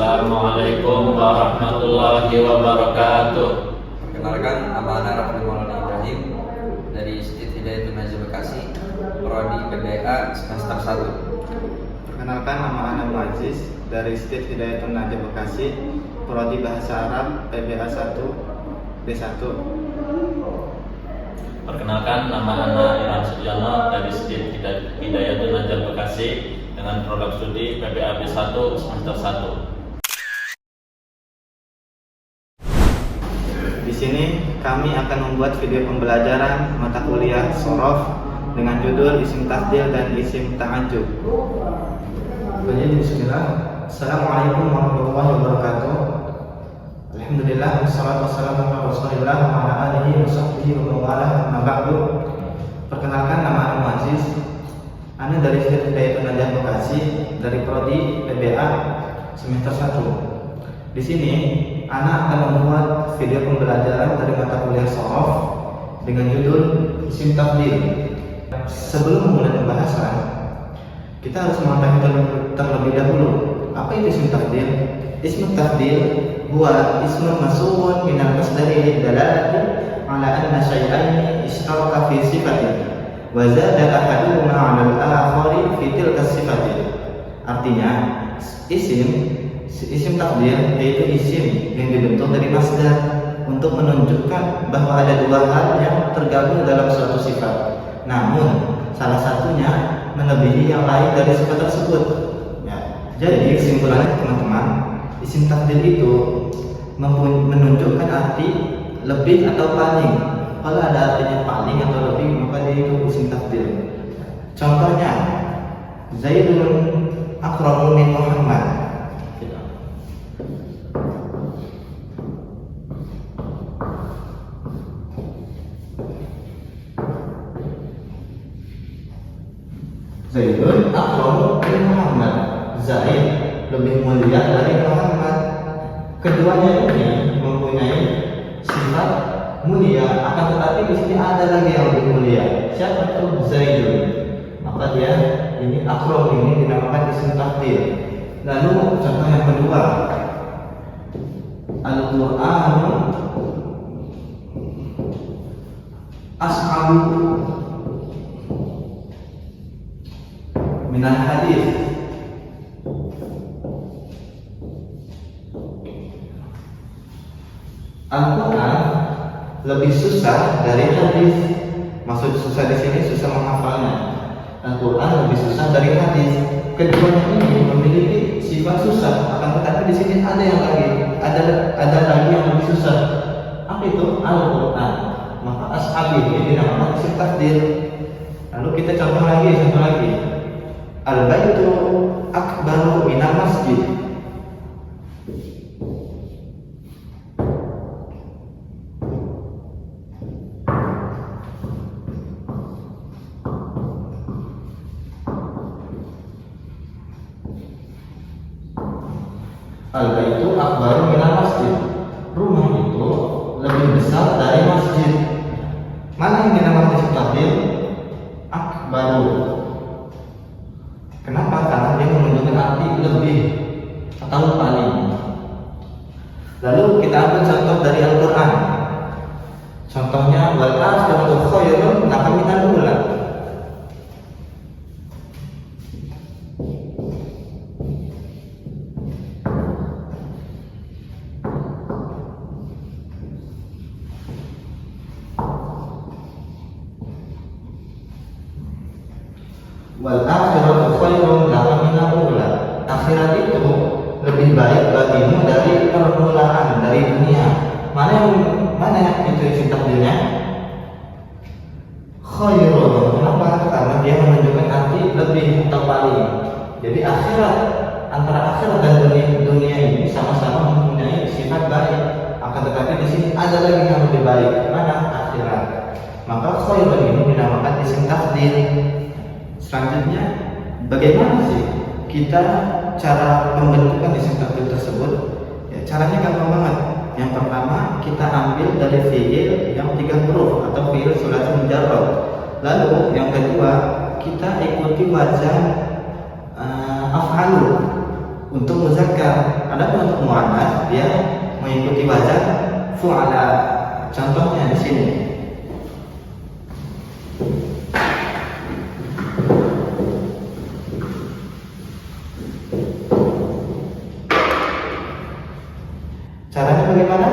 Assalamualaikum warahmatullahi wabarakatuh. Perkenalkan, nama anak Rafli Maulana Ibrahim dari Institut Hidayatul Najah Bekasi, Prodi PBA semester 1. Perkenalkan, nama Ana Aziz dari Institut Hidayatul Najah Bekasi, Prodi Bahasa Arab PBA 1 B1. Perkenalkan, nama Ana Iran Sujono dari Institut Hidayatul Najah Bekasi dengan program studi PBA B1 semester 1. Di sini kami akan membuat video pembelajaran mata kuliah Shorof dengan judul Isim Tafdil dan Isim Ta'ajjub. Jadi bismillah. Assalamualaikum warahmatullahi wabarakatuh. Alhamdulillah wassalatu wassalamu ala Rasulillah wa ala alihi wa sahbihi wa mawalah amma ba'du. Perkenalkan, nama Ana Aziz. Ana dari Institut Hidayatul Najah Bekasi dari Prodi PBA semester 1. Di sini Ana akan membuat video pembelajaran dari mata kuliah Shorof dengan judul Isim Tafdil. Sebelum memulai pembahasan, kita harus mengetahui terlebih dahulu apa itu isim tafdil. Isim tafdil huwa ismun mas'ulun min al-masdari lid-dalalati ala anna shay'aini ishtaraka fi sifatin wa zada ahaduhuma 'ala al-akhari fi tilka sifatin. Artinya, isim tafdil yaitu isim yang dibentuk dari masdar untuk menunjukkan bahwa ada dua hal yang tergabung dalam suatu sifat, namun salah satunya melebihi yang lain dari sifat tersebut. Ya, jadi kesimpulannya teman-teman, isim tafdil itu menunjukkan arti lebih atau paling. Kalau ada artinya paling atau lebih, maka dia itu isim tafdil. Contohnya, Zaidun akramu min Muhammad. Zaidun akramu min Muhammad. Zaid lebih mulia dari Muhammad. Keduanya ini mempunyai sifat mulia, akan tetapi di sini ada lagi yang lebih mulia. Siapa itu? Zaidun. Maka dia ini akram ini dinamakan isim tafdil. Lalu contoh yang kedua, Al-Qur'anu ashabu minal hadis. Al-Quran lebih susah dari hadis. Maksud susah di sini susah menghafalnya. Al-Quran lebih susah dari hadis. Keduanya ini memiliki sifat susah, akan tetapi di sini ada yang lagi, ada lagi yang lebih susah. Apa itu? Al-Quran. Maka ashabi ini dinamakan isim tafdil. Lalu kita contoh lagi. Al-baitu akbaru minal masjid. Al-baitu akbaru minal masjid. Rumah itu lebih besar dari masjid. Mana yang dinamakan isim tafdil? Akbaru. Kenapa? Karena dia menunjukkan arti lebih atau paling. Lalu kita ambil contoh dari Al-Quran. Contohnya, wal akhiratu khairun laka minal ula. Wal akhiratu khairun laka minal ula. Akhirat itu lebih baik bagimu dari permulaan, dari dunia. Mana itu isim tafdilnya? Khairun. Kenapa? Karena dia menunjukkan arti lebih atau paling. Jadi antara akhirat dan dunia ini sama-sama mempunyai sifat baik. Akan tetapi di sini ada lagi yang lebih baik. Mana? Akhirat. Maka khairun ini dinamakan isim tafdil. Selanjutnya, bagaimana sih kita cara pembentukan isim tafdil tersebut? Ya, caranya gampang banget. Yang pertama, kita ambil dari fiil yang 3 huruf atau fiil sulasi mujarrad. Lalu yang kedua, kita ikuti wazan af'alu. untuk muzakkar. Adapun untuk muannas dia mengikuti wazan fu'ala. Contohnya di sini. Caranya bagaimana?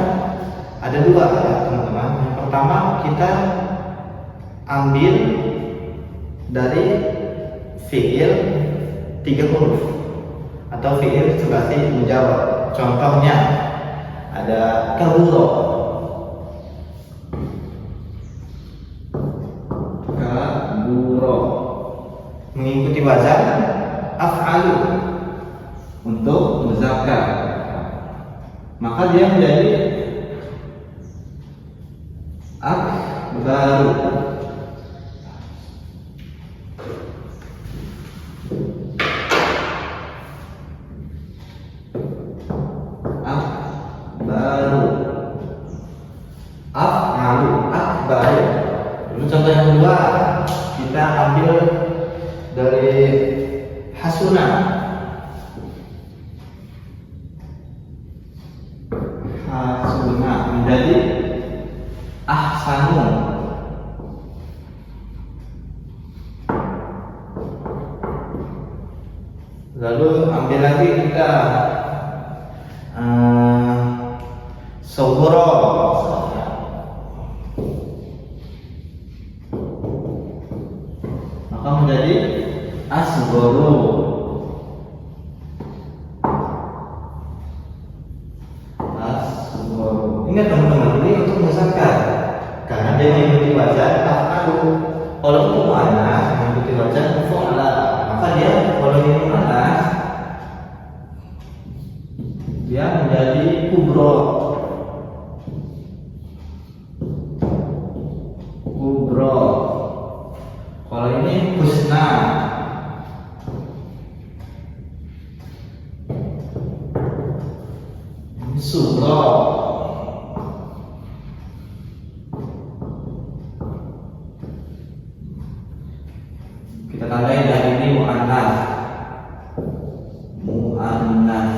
Ada dua ya teman-teman. Yang pertama kita ambil dari fi'il 3 huruf atau fi'il sulasi mujawwad. Contohnya ada kaburo, mengikuti wazan af'alu untuk muzakkar, maka dia menjadi akbaru. Akbaru, af'alu, akbaru. Lalu contoh yang kedua kita ambil dari hasuna. Hasuna menjadi ahsanu. Lalu ambil lagi kita sogoro, maka menjadi asgoro. Asgoro. Ingat teman-teman, ini untuk muzakkar karena dia mengikuti wazan af'alu. Kalau untuk muannas mengikuti wazan fu'ala, maka dia kalau ini muannas dia menjadi kubro. Kubro. Kalau ini husna. Suro. Kita tandai dari ini muannas. Muannas.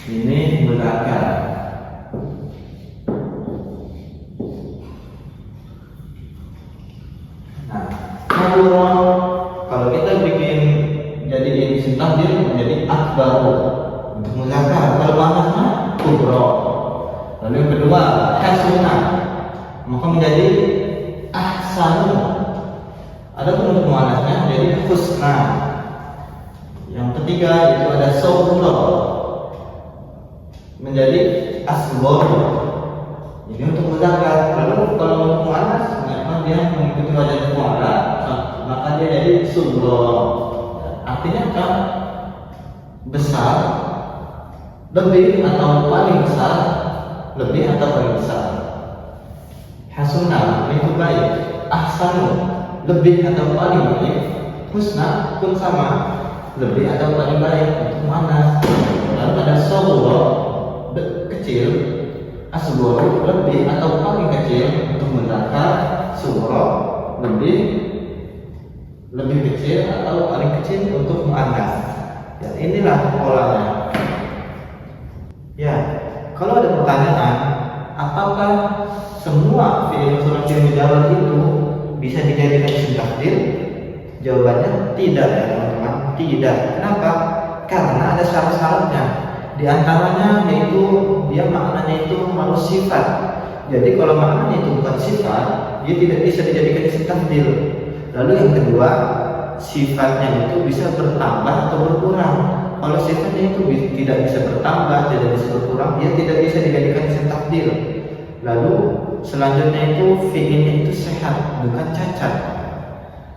Ini muzakkar. Nah, kaburo kalau kita bikin jadi isim tafdhil menjadi akbaru untuk muzakkar. Kalau muannasnya kubro. Lalu yang kedua hasuna, maka menjadi ahsanu. Adapun untuk muannasnya menjadi husna. Yang ketiga itu ada sogro, menjadi asghar. Ini untuk muzakkar. Lalu kalau untuk muannas memang dia mengikuti wazan fu'ala, maka dia jadi sugro. Artinya kan besar, lebih atau paling besar, lebih atau paling besar. Hasuna itu baik, ahsanu lebih atau paling baik, husna pun sama, lebih atau paling baik untuk muannas. Lalu ada sogro, kecil, asghar lebih atau paling kecil untuk muzakkar, sugro lebih kecil atau paling kecil untuk muannas. Ya, inilah polanya. Ya, kalau ada pertanyaan, apakah semua fi'il sulasi mujawwad itu bisa dijadikan isim tafdhil? Jawabannya tidak ya teman-teman, tidak. Kenapa? Karena ada syarat-syaratnya. Di antaranya yaitu dia maknanya itu harus sifat. Jadi kalau maknanya itu bukan sifat, dia tidak bisa dijadikan isim tafdhil. Lalu yang kedua, sifatnya itu bisa bertambah atau berkurang. Kalau sifatnya itu tidak bisa bertambah, tidak bisa berkurang, dia tidak bisa dijadikan isim tafdhil. Lalu selanjutnya itu fi'ilnya itu sehat, bukan cacat.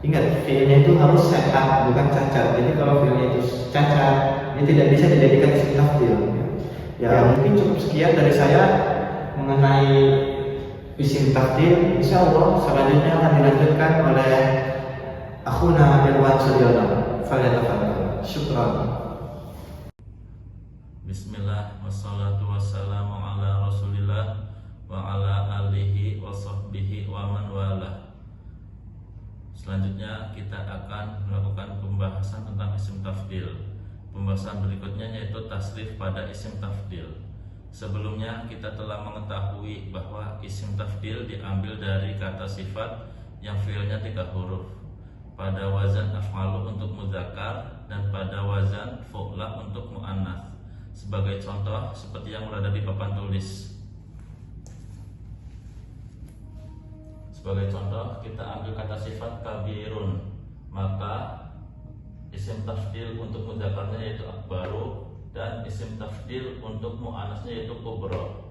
Ingat, fi'ilnya itu harus sehat, bukan cacat. Jadi kalau fi'ilnya itu cacat, dia tidak bisa dijadikan isim tafdhil. Ya, mungkin cukup sekian dari saya mengenai isim tafdhil. Insyaallah selanjutnya akan dilanjutkan oleh akhuna Irwan Suryono. Falyatafadhal. Syukran. Bismillah, wassalatu wassalamu ala Rasulillah wa ala alihi wa sahbihi wa man walah. Selanjutnya kita akan melakukan pembahasan tentang isim tafdhil. Pembahasan berikutnya yaitu tasrif pada isim tafdil. Sebelumnya kita telah mengetahui bahwa isim tafdil diambil dari kata sifat yang fiilnya 3 huruf, pada wazan af'alu untuk mudzakkar dan pada wazan fu'la untuk mu'annas. Sebagai contoh seperti yang berada di papan tulis. Sebagai contoh kita ambil kata sifat kabirun, maka isim tafdil untuk mudzakarnya yaitu akbaru dan isim tafdil untuk muannasnya yaitu kubra.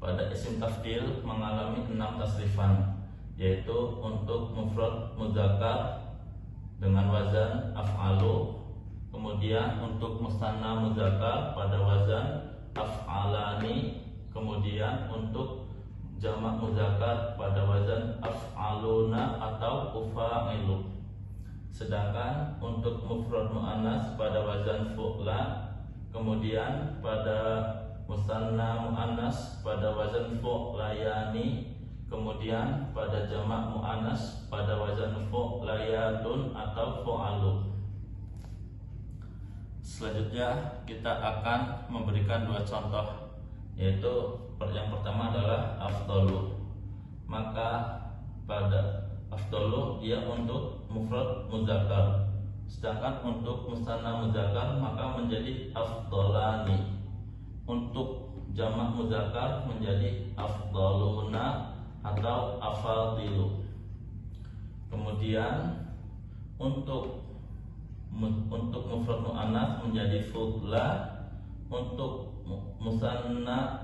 Pada isim tafdil mengalami 6 tasrifan, yaitu untuk mufrad mudzakkar dengan wazan af'alu, kemudian untuk musanna mudzakkar pada wazan af'alani, kemudian untuk jamak mudzakkar pada wazan af'aluna atau ufa'ilu. Sedangkan untuk mufrad muannas pada wazan fu'la, kemudian pada musanna muannas pada wazan fu'layani, kemudian pada jamak muannas pada wazan fu'layatun atau fu'alu. Selanjutnya kita akan memberikan 2 contoh, yaitu yang pertama adalah afdalu. Maka pada afdalu dia untuk mufrad mudzakkar, sedangkan untuk musanna mudzakkar maka menjadi afdalani. Untuk jamak mudzakkar menjadi afdaluna atau afadilu. Kemudian untuk mufrad muannas menjadi fudla, untuk musanna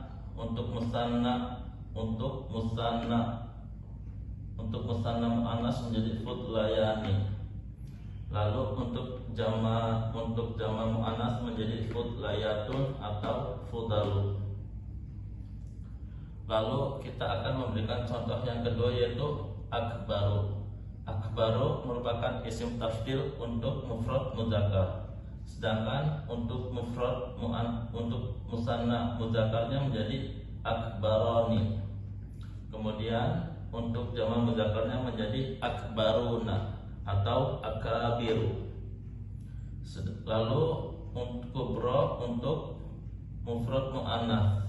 muannas menjadi fudlayani. Lalu untuk jama muannas menjadi fudlayatun atau fudalu. Lalu kita akan memberikan contoh yang kedua yaitu akbaru. Akbaru merupakan isim tafdil untuk mufrad mudzakkar, sedangkan untuk untuk musanna mudzakkarnya menjadi akbaroni. Kemudian untuk jamak mudzakkarnya menjadi akbaruna atau akabiru. Lalu untuk kubra untuk mufrad muannas,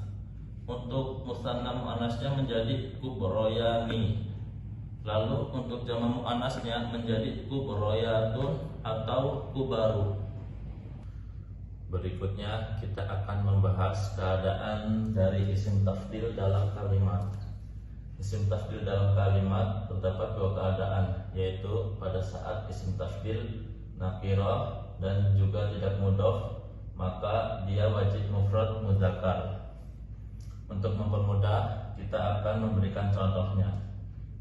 untuk musanna muannasnya menjadi kubroyani. Lalu untuk jamak muannasnya menjadi kubroyatun atau kubaru. Berikutnya kita akan membahas keadaan dari isim tafdil dalam kalimat. Isim tafdil dalam kalimat terdapat 2 keadaan, yaitu pada saat isim tafdil nakirah dan juga tidak mudhof, maka dia wajib mufrad mudzakkar. Untuk mempermudah, kita akan memberikan contohnya,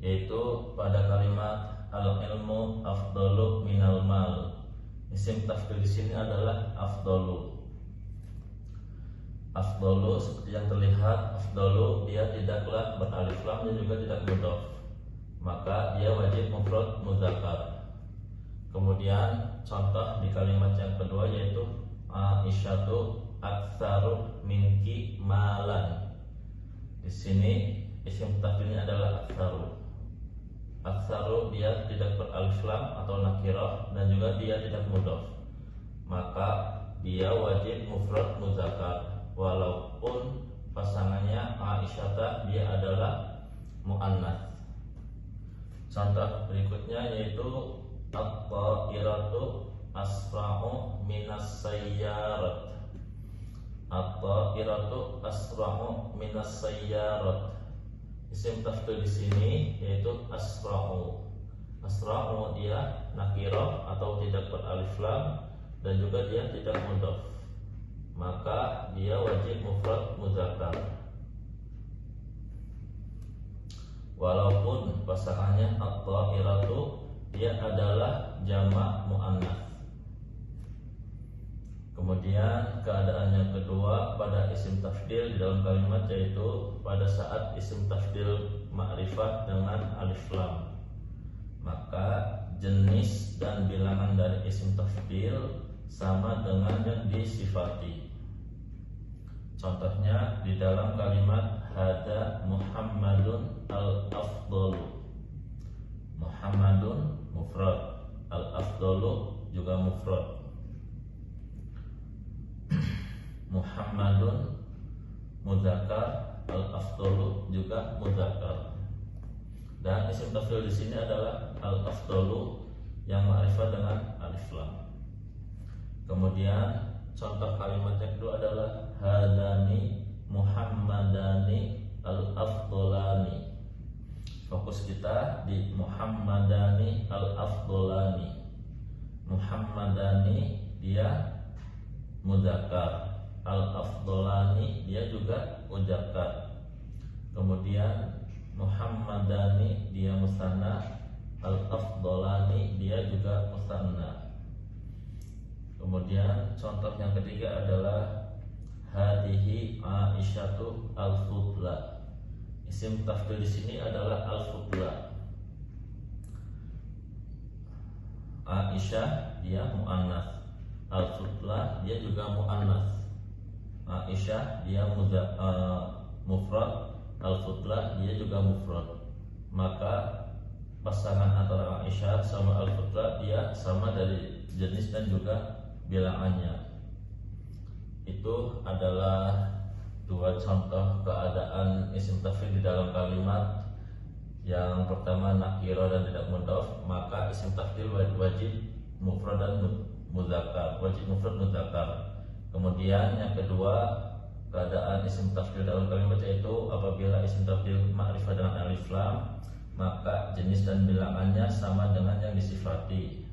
yaitu pada kalimat al-ilmu afdalu minal mal. Isim tafdil di sini adalah afdalu. Afdalu seperti yang terlihat, afdalu dia tidaklah beralif lam dan juga tidak mudhof, maka dia wajib mufrad mudzakkar. Kemudian contoh di kalimat yang kedua yaitu Aisyatu aktsaru minki malan. Di sini isim tafdilnya adalah aktsaru. Aktsaru dia tidak beralif lam atau nakirah dan juga dia tidak mudhof, maka dia wajib mufrad mudzakkar walaupun pasangannya Aisyah dia adalah muannas. Contoh berikutnya yaitu at-ta'iratu asra'u minas sayyarat. At-ta'iratu asra'u minas sayyarat. Isim tafdil di sini yaitu asra'u. Asra'u dia nakirah atau tidak beralif lam dan juga dia tidak mudhof, maka dia wajib mufrad mudzakkar walaupun pasangannya at-ta'iratu dia adalah jamak muannas. Kemudian keadaan yang kedua pada isim tafdil di dalam kalimat yaitu pada saat isim tafdil ma'rifah dengan alif lam, maka jenis dan bilangan dari isim tafdil sama dengan yang disifati. Contohnya di dalam kalimat hada Muhammadun al-afdalu. Muhammadun mufrad, al-afdalu juga mufrad. Muhammadun mudzakkar, al-afdalu juga mudzakkar. Dan isim tafdil di sini adalah al-afdalu yang ma'rifah dengan alif lam. Kemudian contoh kalimat yang kedua adalah hadani muhammadani al-afdolani. Fokus kita di muhammadani al-afdolani. Muhammadani dia mudzakkar, al-afdolani dia juga mudzakkar. Kemudian muhammadani dia musanna, al-afdolani dia juga musanna. Kemudian contoh yang ketiga adalah hadihi aisyatu al-fudla. Isim tafdil di sini adalah al-fudla. Aisyah dia muannas, al-fudla dia juga muannas. Aisyah dia mufrad, al-fudla dia juga mufrad. Maka pasangan antara Aisyah sama al-fudla dia sama dari jenis dan juga bilangannya. Itu adalah dua contoh keadaan isim tafdil di dalam kalimat. Yang pertama nakiro dan tidak mudhof, maka isim tafdil wajib mufrad dan mudzakkar, wajib mufrad mudzakkar. Kemudian yang kedua keadaan isim tafdil dalam kalimat yaitu apabila isim tafdil ma'rifah dengan alif lam, maka jenis dan bilangannya sama dengan yang disifati.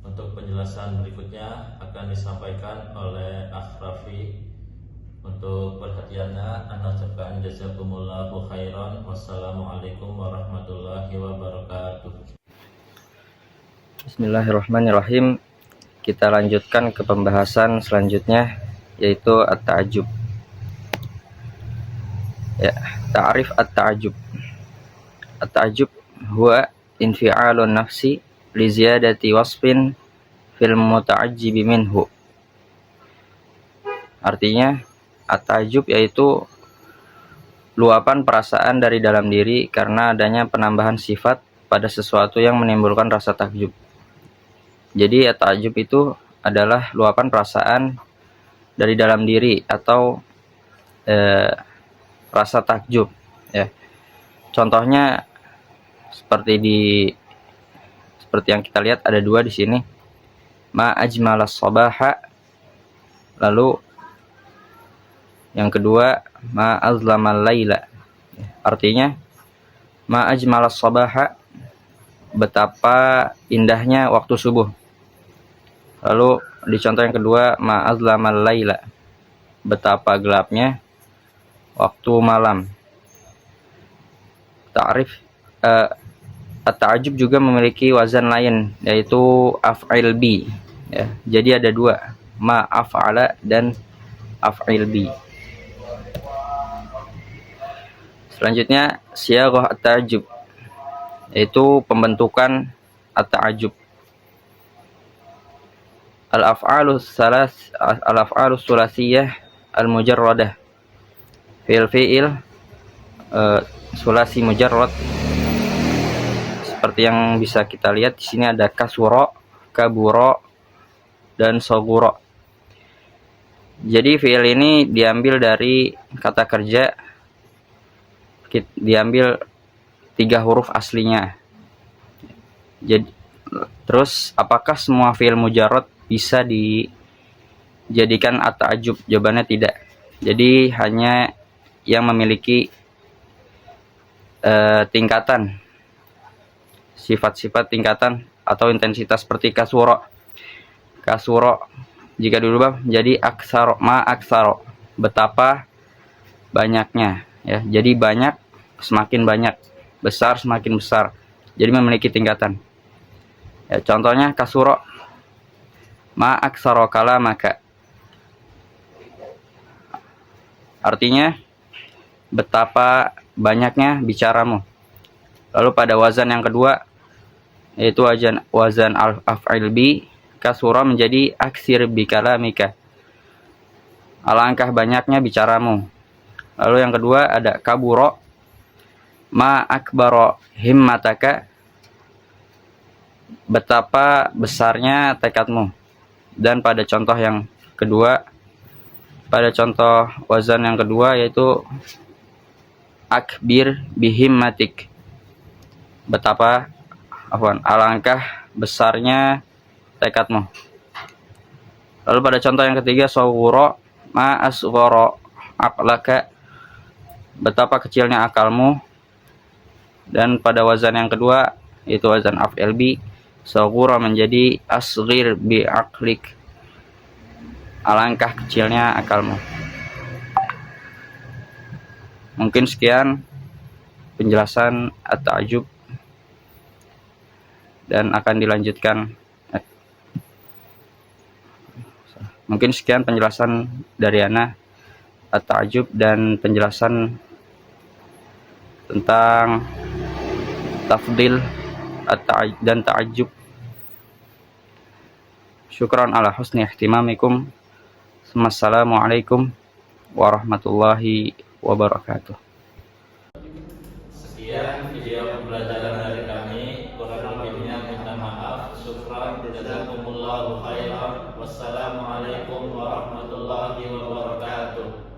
Untuk penjelasan berikutnya akan disampaikan oleh Akhrafi. Untuk perhatiannya ana ucapkan jazakumullahu khairan. Wassalamualaikum warahmatullahi wabarakatuh. Bismillahirrahmanirrahim. Kita lanjutkan ke pembahasan selanjutnya, yaitu at-ta'ajjub. Ya, ta'rif at-ta'ajjub. At-ta'ajjub huwa infi'alun nafsi li ziyadati wasfin fil muta'ajjibi minhu. Artinya at-ta'ajjub yaitu luapan perasaan dari dalam diri karena adanya penambahan sifat pada sesuatu yang menimbulkan rasa takjub. Jadi at-ta'ajjub itu adalah luapan perasaan dari dalam diri atau rasa takjub, ya. Contohnya seperti yang kita lihat ada dua di sini. Ma ajmalas sabaha, lalu yang kedua ma azlamal laila. Artinya ma ajmalas sabaha, betapa indahnya waktu subuh. Lalu di contoh yang kedua ma azlamal laila, betapa gelapnya waktu malam. Ta'rif at-ta'ajjub juga memiliki wazan lain, yaitu af'il bi, ya. Jadi ada dua, ma af'ala dan af'il bi. Selanjutnya siyaghah at-ta'ajjub, yaitu pembentukan at-ta'ajjub. Al-af'alus sulasiyah al-mujarradah. Fi'il sulasi mujarrad. Seperti yang bisa kita lihat di sini ada kasura, kabura, dan sogura. Jadi fi'il ini diambil dari kata kerja, diambil 3 huruf aslinya. Jadi terus apakah semua fi'il mujarrad bisa dijadikan at-ta'ajjub? Jawabannya tidak. Jadi hanya yang memiliki tingkatan, sifat-sifat tingkatan atau intensitas seperti kasura. Kasura jika dirubah menjadi aksaro, ma aksaro, betapa banyaknya, ya. Jadi banyak semakin banyak, besar semakin besar. Jadi memiliki tingkatan. Ya, contohnya kasura ma aksaro kalamaka. Artinya betapa banyaknya bicaramu. Lalu pada wazan yang kedua, yaitu wazan al-af'il bi, kasura menjadi aksir bi kalamika, alangkah banyaknya bicaramu. Lalu yang kedua ada kaburo ma akbaro himmataka, betapa besarnya tekadmu. Dan pada contoh yang kedua pada contoh wazan yang kedua yaitu akbir bihimmatik. Betapa alangkah besarnya tekadmu. Lalu pada contoh yang ketiga sawwura ma asghara aqlaka. Betapa kecilnya akalmu. Dan pada wazan yang kedua yaitu wazan af'il bi, sawwura menjadi asghir bi aqlik. Alangkah kecilnya akalmu. Mungkin sekian penjelasan at-ta'ajjub dan akan dilanjutkan. Mungkin sekian penjelasan dari Ana at-ta'ajjub dan penjelasan tentang tafdil dan ta'ajjub. Syukran ala husni ihtimamikum. Assalamualaikum warahmatullahi wabarakatuh. Sekian video pembelajaran dari kami. Kurang lebihnya minta maaf. Syukran, jazakumullahu khairan. Wassalamualaikum warahmatullahi wabarakatuh.